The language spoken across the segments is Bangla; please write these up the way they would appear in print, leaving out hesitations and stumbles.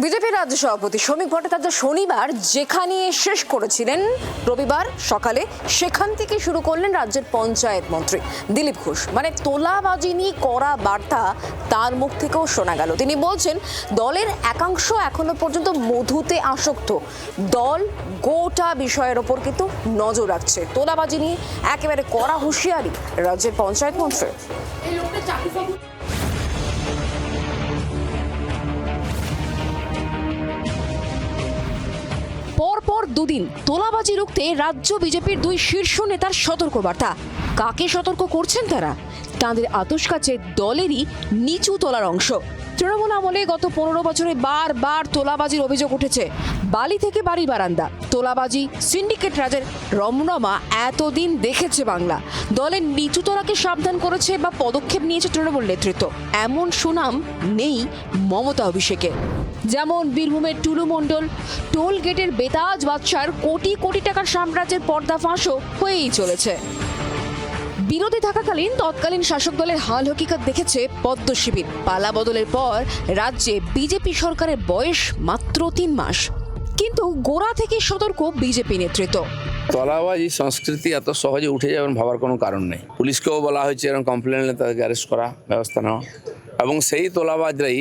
বিজেপির রাজ্য সভাপতি শ্রমিক ভট্টাচার্য শনিবার যেখানে শেষ করেছিলেন রবিবার সকালে, সেখান থেকে শুরু করলেন রাজ্যের পঞ্চায়েত মন্ত্রী দিলীপ ঘোষ। মানে তোলাবাজি নিয়ে কড়া বার্তা তার মুখ থেকেও শোনা গেল। তিনি বলছেন, দলের একাংশ এখনো পর্যন্ত মধুতে আসক্ত, দল গোটা বিষয়ের ওপর কিন্তু নজর রাখছে। তোলাবাজি নিয়ে একেবারে কড়া হুঁশিয়ারি রাজ্যের পঞ্চায়েত মন্ত্রী। পরপর দুদিন তোলাবাজি রুখতে রাজ্য বিজেপির দুই শীর্ষ নেতার সতর্কবার্তা। কাকে সতর্ক করছেন তারা? তাঁদের আতস কাছে দলেরই নিচু তলার অংশ। তৃণমূল আমলে গত 15 বছরে বারবার তোলাবাজির অভিযোগ উঠেছে। বালি থেকে বাড়ি বারান্দা, তোলাবাজি, সিন্ডিকেট রাজের রমরমা এতদিন দেখেছে বাংলা। দলের নিচু তলাকে সাবধান করেছে বা পদক্ষেপ নিয়েছে তৃণমূল নেতৃত্ব। এমন সুনাম নেই মমতা অভিষেকে। যেমন বীরভূমের টুলু মণ্ডল টোল গেটের বেতাজ বাদশার কোটি কোটি টাকার সাম্রাজ্যের পর্দাফাঁসও হয়েই চলেছে। বিরোধী থাকাকালীন তৎকালীন শাসক দলের হাল হকিকত দেখেছে পদ্ম শিবির। পালা বদলের পর রাজ্যে বিজেপি সরকারের বয়স মাত্র 3 মাস, কিন্তু গোড়া থেকে সতর্ক বিজেপি নেতৃত্ব। তোলাবাজি সংস্কৃতি এত সহজে উঠে যাবেন ভাবার কোনো কারণ নেই। পুলিশকেও বলা হয়েছে এরকম কমপ্লেন এলে তাদেরকে অ্যারেস্ট করা, ব্যবস্থা নেওয়া, এবং সেই তোলাবাজরাই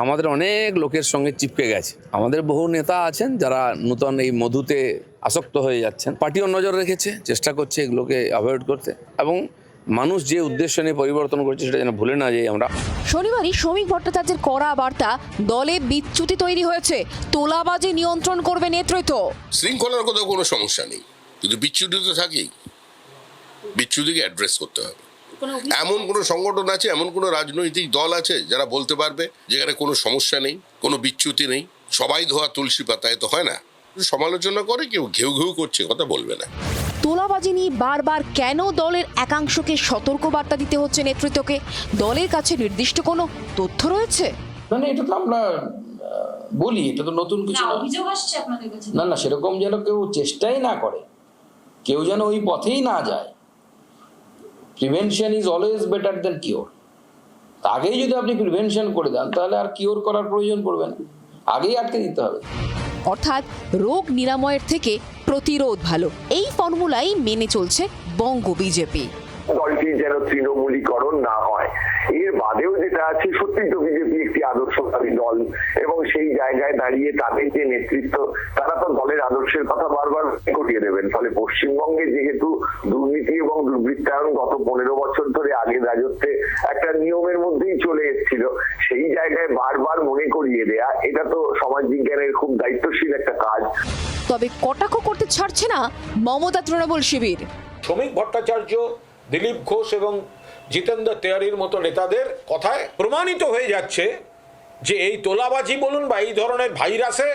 আমাদের অনেক লোকের সঙ্গে চিপকে গেছে। আমাদের বহু নেতা আছেন যারা নূতন এই মধুতে আসক্ত হয়ে যাচ্ছেন। পার্টিও নজর রেখেছে, চেষ্টা করছে এগুলোকে অ্যাভয়েড করতে, এবং মানুষ যে উদ্দেশ্য নিয়ে পরিবর্তন করছে সেটা যেন ভুলে না যাই আমরা। শনিবারই শ্রমিক ভট্টাচার্যের কড়া বার্তা, দলে বিচ্যুতি তৈরি হয়েছে, তোলাবাজি নিয়ন্ত্রণ করবে নেতৃত্ব। শৃঙ্খলার কোথাও কোনো সমস্যা নেই, কিন্তু বিচ্যুতি তো থাকেই। বিচ্যুতিকে অ্যাড্রেস করতে হবে। এমন কোনো সংগঠন আছে, এমন কোনো রাজনৈতিক দল আছে যারা বলতে পারবে যেখানে কোনো সমস্যা নেই, কোনো বিচ্যুতি নেই, সবাই ধোয়া তুলসী পাতায়? তো হয় না। সমালোচনা করে কেউ ঘেউ ঘেউ করছে, কথা বলবে না। তোলাবাজি নিয়ে বারবার কেন দলের একাংশকে সতর্ক বার্তা দিতে হচ্ছে নেতৃত্বকে? দলের কাছে নির্দিষ্ট কোনো তথ্য রয়েছে? মানে এটা তো আমরা বলি, এটা তো নতুন কিছু না। অভিযোগ আসছে আপনাদের কাছে? না, সেরকম যেন কেউ চেষ্টাই না করে, কেউ যেন ওই পথেই না যায়। Prevention is always better then cure. আগেই যদি আপনি প্রিভেনশন করে দেন তাহলে আর কিওর করার প্রয়োজন পড়বে না, আগেই আটকে দিতে হবে। অর্থাৎ রোগ নিরাময়ের থেকে প্রতিরোধ ভালো, এই ফর্মুলাই মেনে চলছে বঙ্গ বিজেপি। দলটির যেন তৃণমূলীকরণ না হয়। এর বাদেও যেটা আছে, সত্যি তো বিজেপি একটি আদর্শকামী দল, এবং সেই জায়গায় দাঁড়িয়ে তাদের যে নেতৃত্ব, তারা তো দলের আদর্শের কথা বারবার করিয়ে দেবেন। ফলে পশ্চিমবঙ্গে যেহেতু দুর্নীতি এবং দুর্বৃত্তায়ন গত 15 বছর ধরে আগের রাজত্বে একটা নিয়মের মধ্যেই চলে এসেছিল, সেই জায়গায় বারবার মনে করিয়ে দেয়া, এটা তো সমাজ বিজ্ঞানের খুব দায়িত্বশীল একটা কাজ। তবে কটাক্ষ করতে ছাড়ছে না মমতা তৃণমূল শিবির। শ্রমিক ভট্টাচার্য, দিলীপ ঘোষ এবং জিতেন্দ্র তেওয়ারির মতো নেতাদের কথায় প্রমাণিত হয়ে যাচ্ছে যে এই তোলাবাজি বলুন বা এই ধরনের ভাইরাসে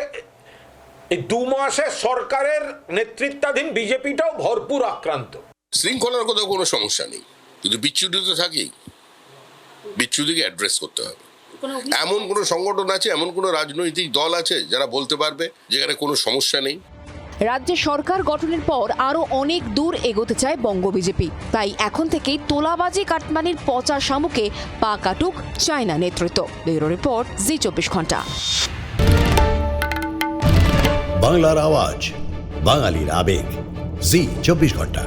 এই 2 মাসে সরকারের নেতৃত্বাধীন বিজেপিটাও ভরপুর আক্রান্ত। শৃঙ্খলার কোথাও কোনো সমস্যা নেই, কিন্তু বিচ্যুতি তো থাকেই। বিচ্যুতিকে অ্যাড্রেস করতে হবে। এমন কোনো সংগঠন আছে, এমন কোনো রাজনৈতিক দল আছে যারা বলতে পারবে যেখানে কোনো সমস্যা নেই। রাজ্যে সরকার গঠনের পর আরো অনেক দূর এগোতে চায় বঙ্গ বিজেপি। তাই এখন থেকেই তোলাবাজি কাটমানির পচা শামুকে পা কাটুক চায় না নেতৃত্ব। ব্যুরো রিপোর্ট, জি 24 ঘন্টা। বাংলার আওয়াজ, বাঙালির আবেগ, জি 24 ঘন্টা।